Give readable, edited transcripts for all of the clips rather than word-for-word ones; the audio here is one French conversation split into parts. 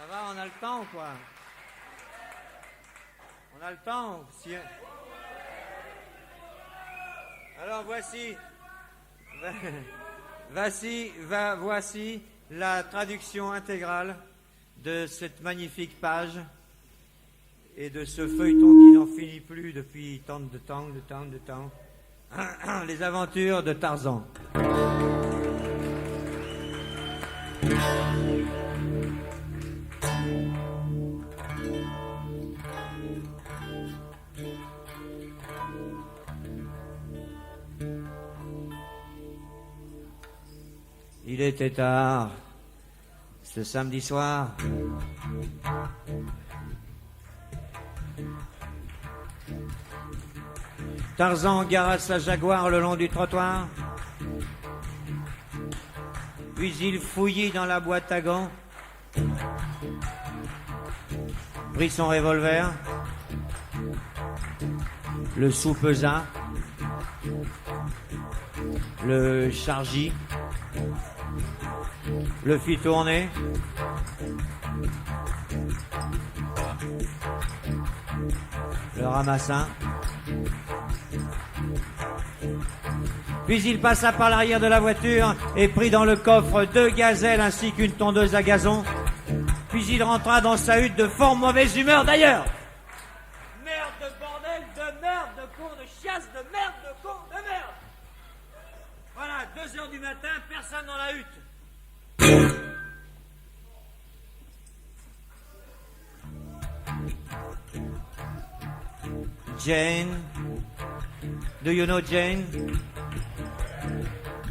Ça va, on a le temps ou quoi? On a le temps si... Alors voici la traduction intégrale de cette magnifique page et de ce feuilleton qui n'en finit plus depuis tant de temps. Les aventures de Tarzan. Il était tard, ce samedi soir. Tarzan gara sa Jaguar le long du trottoir. Puis il fouillit dans la boîte à gants, prit son revolver, le soupesa, le chargit, le fit tourner, le ramassa, puis il passa par l'arrière de la voiture et prit dans le coffre 2 gazelles ainsi qu'une tondeuse à gazon. Puis il rentra dans sa hutte de fort mauvaise humeur d'ailleurs. Merde de bordel, de merde, de con, de chiasse, de merde, de con, de merde. Voilà, 2 heures du matin, personne dans la hutte. Jane, do you know Jane?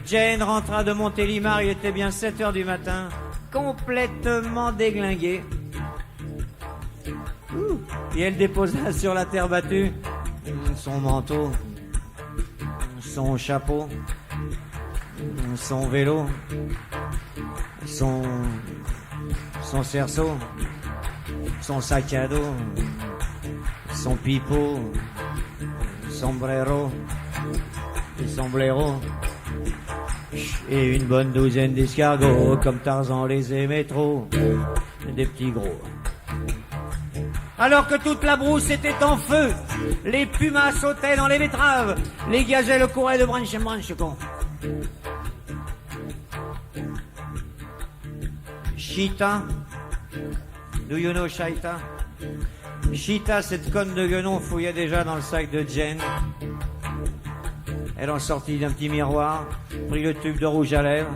Jane rentra de Montélimar, il était bien 7 heures du matin, complètement déglinguée. Et elle déposa sur la terre battue son manteau, son chapeau, son vélo, son cerceau, son sac à dos, son pipeau, sombrero, sombrero, et une bonne douzaine d'escargots, comme Tarzan les aimait trop, des petits gros. Alors que toute la brousse était en feu, les pumas sautaient dans les betteraves, les gazelles couraient de branche en branche, con. Chita, do you know Chita? Chita, cette conne de guenon, fouillait déjà dans le sac de Jane. Elle en sortit d'un petit miroir, prit le tube de rouge à lèvres,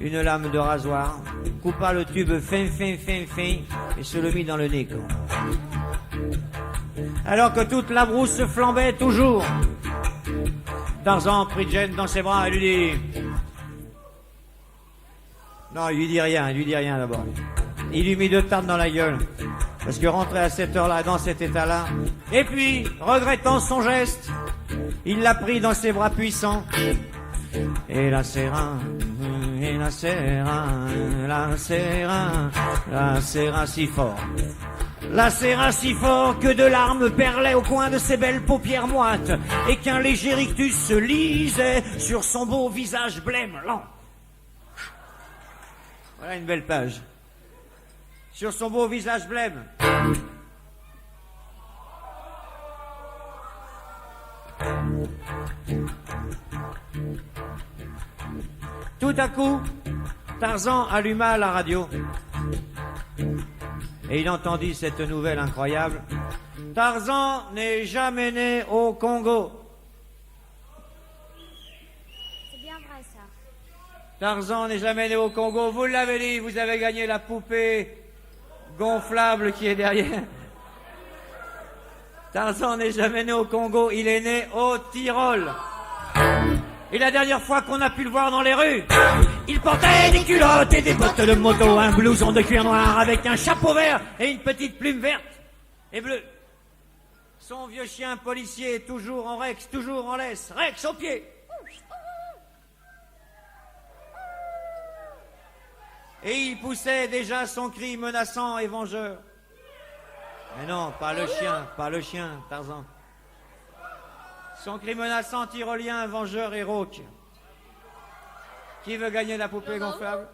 une lame de rasoir, coupa le tube fin, et se le mit dans le nez, con. Alors que toute la brousse flambait toujours, Tarzan prit Jane dans ses bras et lui dit... Non, il lui dit rien d'abord. Il lui mit 2 tartes dans la gueule, parce que rentrer à cette heure-là, dans cet état-là, et puis, regrettant son geste, il l'a pris dans ses bras puissants, et la serra si fort. La serra si fort que de larmes perlaient au coin de ses belles paupières moites, et qu'un léger rictus se lisait sur son beau visage blême-lent. Voilà une belle page. Sur son beau visage blême. Tout à coup, Tarzan alluma la radio. Et il entendit cette nouvelle incroyable. Tarzan n'est jamais né au Congo. C'est bien vrai ça. Tarzan n'est jamais né au Congo. Vous l'avez dit, vous avez gagné la poupée gonflable qui est derrière. Tarzan n'est jamais né au Congo, il est né au Tyrol. Et la dernière fois qu'on a pu le voir dans les rues, il portait des culottes et des bottes de moto, un blouson de cuir noir avec un chapeau vert et une petite plume verte et bleue. Son vieux chien policier est toujours en Rex, toujours en laisse, Rex au pied. Et il poussait déjà son cri menaçant et vengeur. Mais non, pas le chien, Tarzan. Son cri menaçant, tyrolien, vengeur et rauque. Qui veut gagner la poupée gonflable?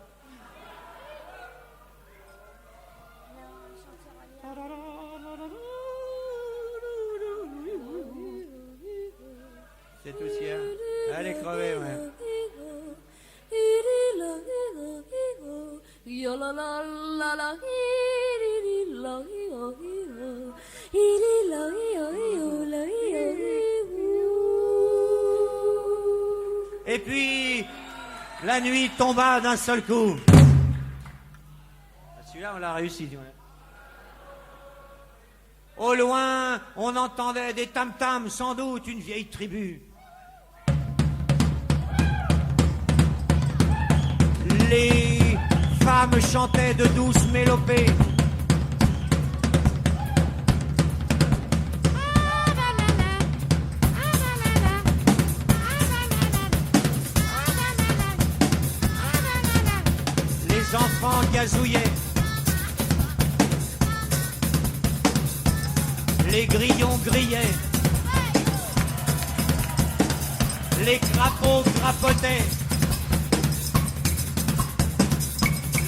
la la, li la li la Et puis, la nuit tomba d'un seul coup. Celui-là, on l'a réussi. Tu vois. Au loin, on entendait des tam-tams, sans doute une vieille tribu. Les femmes chantaient de douces mélopées. Les enfants gazouillaient. Les grillons grillaient. Les crapauds crapotaient.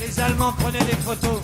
Les Allemands prenaient des photos.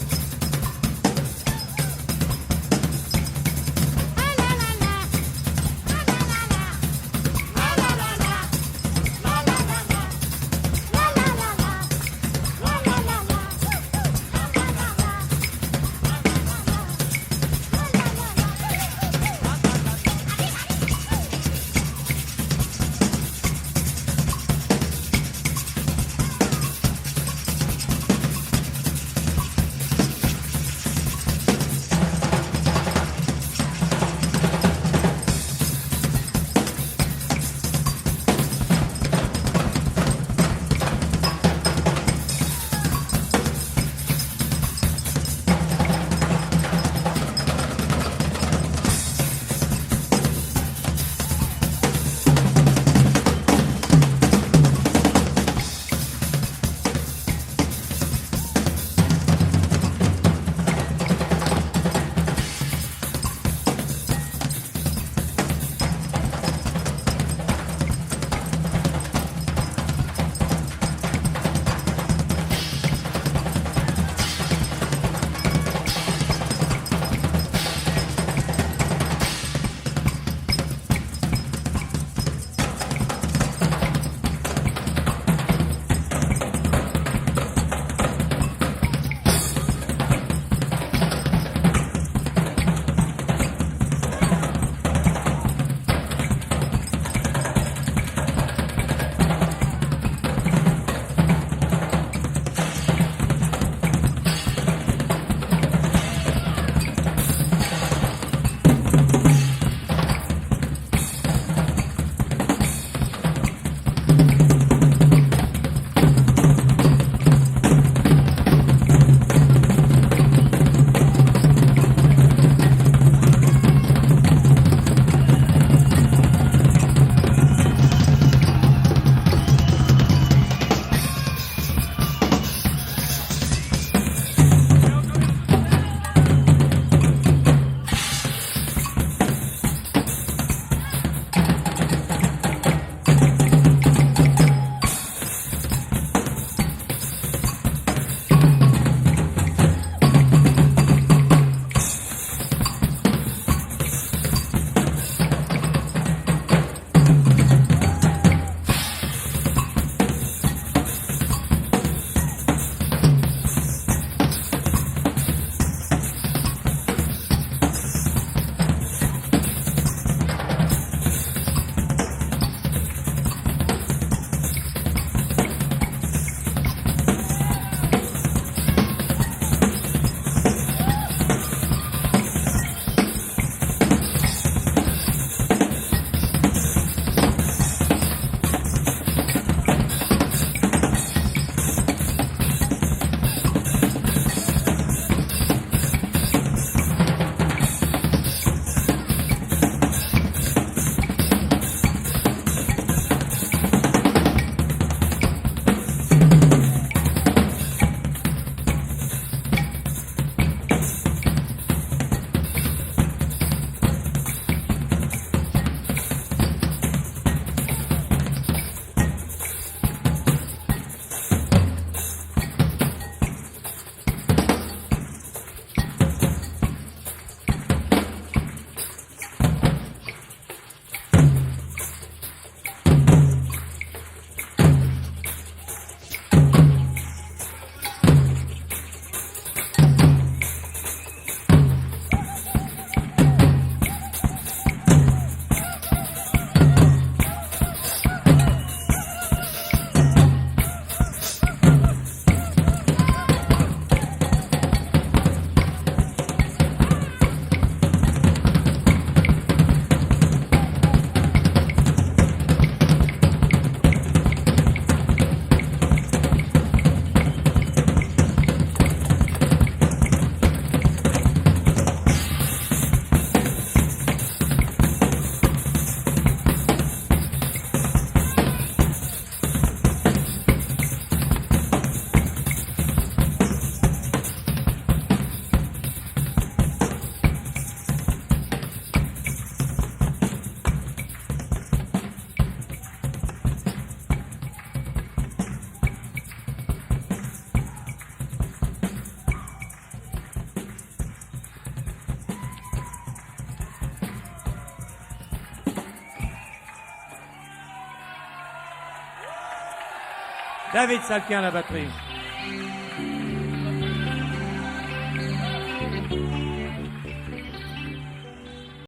David Salpien à la batterie.